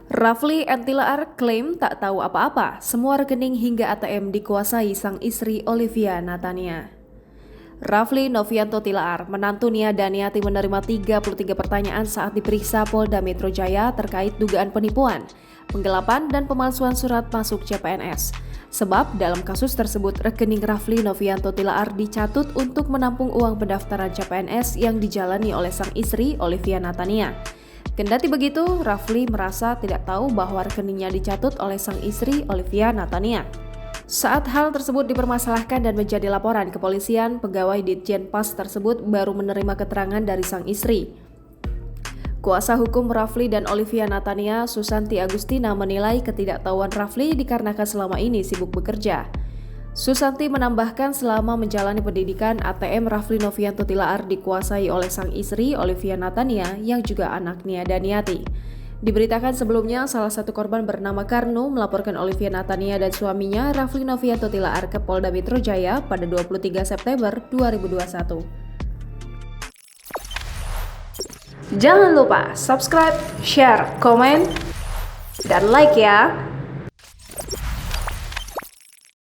Rafli Antilaar klaim tak tahu apa-apa, semua rekening hingga ATM dikuasai sang istri Olivia Natania. Rafli Novianto Tilaar, menantu Nia Daniati menerima 33 pertanyaan saat diperiksa Polda Metro Jaya terkait dugaan penipuan, penggelapan dan pemalsuan surat masuk CPNS. Sebab dalam kasus tersebut rekening Rafli Novianto Tilaar dicatut untuk menampung uang pendaftaran CPNS yang dijalani oleh sang istri Olivia Natania. Kendati begitu, Rafli merasa tidak tahu bahwa rekeningnya dicatut oleh sang istri Olivia Natania. Saat hal tersebut dipermasalahkan dan menjadi laporan kepolisian, pegawai Ditjen Pas tersebut baru menerima keterangan dari sang istri. Kuasa hukum Rafli dan Olivia Natania, Susanti Agustina, menilai ketidaktahuan Rafli dikarenakan selama ini sibuk bekerja. Susanti menambahkan selama menjalani pendidikan, ATM Rafli Novianto Tilaar dikuasai oleh sang istri Olivia Natania yang juga anak Nia Daniati. Diberitakan sebelumnya, salah satu korban bernama Karnu melaporkan Olivia Natania dan suaminya Rafli Novianto Tilaar ke Polda Metro Jaya pada 23 September 2021. Jangan lupa subscribe, share, komen, dan like ya!